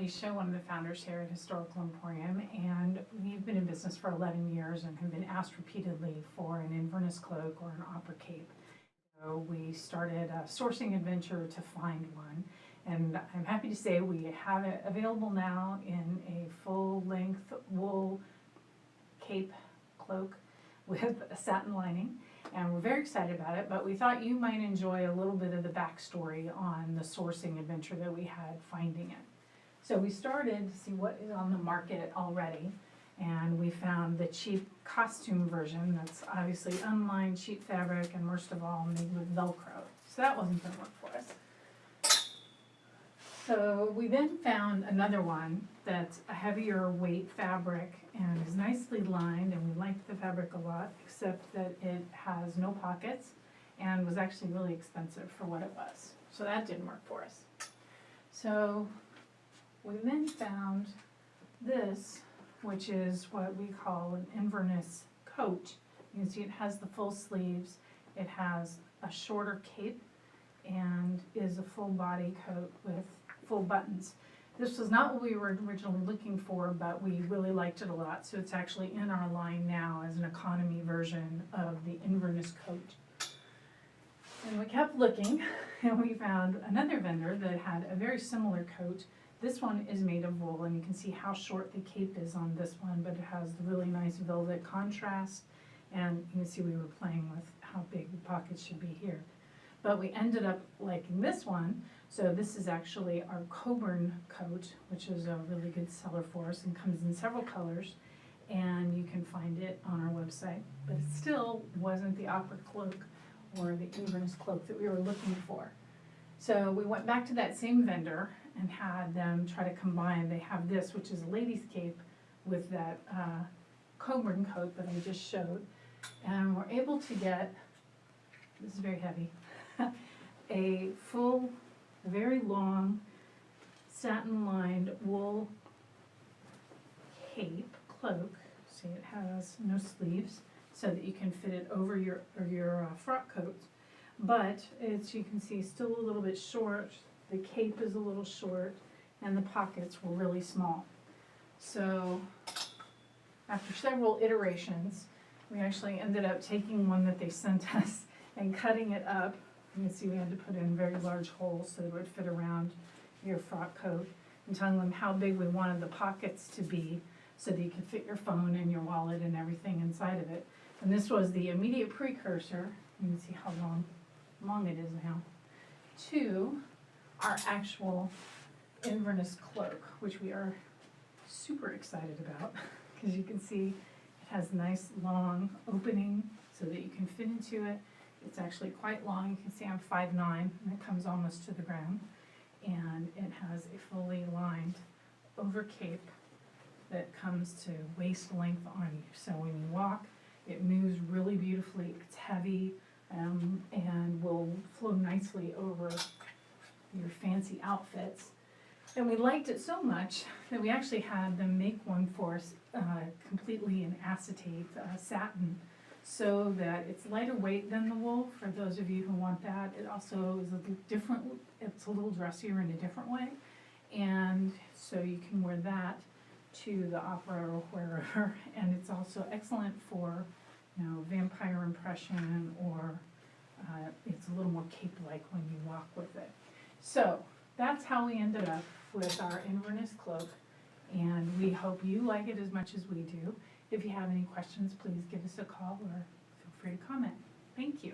Alicia, one of the founders here at Historical Emporium, and we've been in business for 11 years and have been asked repeatedly for an Inverness Cloak or an opera cape. So we started a sourcing adventure to find one, and I'm happy to say we have it available now in a full-length wool cape cloak with a satin lining. And we're very excited about it, but we thought you might enjoy a little bit of the backstory on the sourcing adventure that we had finding it. So we started to see what is on the market already, and we found the cheap costume version that's obviously unlined, cheap fabric, and worst of all, made with Velcro. So that wasn't going to work for us. So we then found another one that's a heavier weight fabric and is nicely lined, and we liked the fabric a lot, except that it has no pockets and was actually really expensive for what it was. So that didn't work for us. So we then found this, which is what we call an Inverness coat. You can see it has the full sleeves, it has a shorter cape, and is a full body coat with full buttons. This was not what we were originally looking for, but we really liked it a lot, so it's actually in our line now as an economy version of the Inverness coat. And we kept looking, and we found another vendor that had a very similar coat. This one is made of wool, and you can see how short the cape is on this one, but it has the really nice velvet contrast, and you can see we were playing with how big the pockets should be here. But we ended up liking this one, so this is actually our Coburn coat, which is a really good seller for us and comes in several colors, and you can find it on our website. But it still wasn't the opera cloak or the Inverness cloak that we were looking for. So we went back to that same vendor and had them try to combine. They have this, which is a lady's cape, with that Coburn coat that I just showed, and we're able to get, this is very heavy, a full, very long, satin-lined wool cape cloak. See, it has no sleeves, so that you can fit it over your frock coat. But it's, you can see, still a little bit short. The cape is a little short, and the pockets were really small. So after several iterations, we actually ended up taking one that they sent us and cutting it up. You can see we had to put in very large holes so that it would fit around your frock coat, and telling them how big we wanted the pockets to be so that you could fit your phone and your wallet and everything inside of it. And this was the immediate precursor, you can see how long it is now, to our actual Inverness cloak, which we are super excited about, because you can see it has a nice long opening so that you can fit into it. It's actually quite long. You can see I'm 5'9", and it comes almost to the ground. And it has a fully lined over cape that comes to waist length on you. So when you walk, it moves really beautifully. It's heavy and will flow nicely over your fancy outfits. And we liked it so much that we actually had them make one for us completely in acetate satin, so that it's lighter weight than the wool, for those of you who want that. It also is a different, it's a little dressier in a different way, and so you can wear that to the opera or wherever. And it's also excellent for, you know, vampire impression, or it's a little more cape-like when you walk with it. So that's how we ended up with our Inverness cloak, and we hope you like it as much as we do. If you have any questions, please give us a call or feel free to comment. Thank you.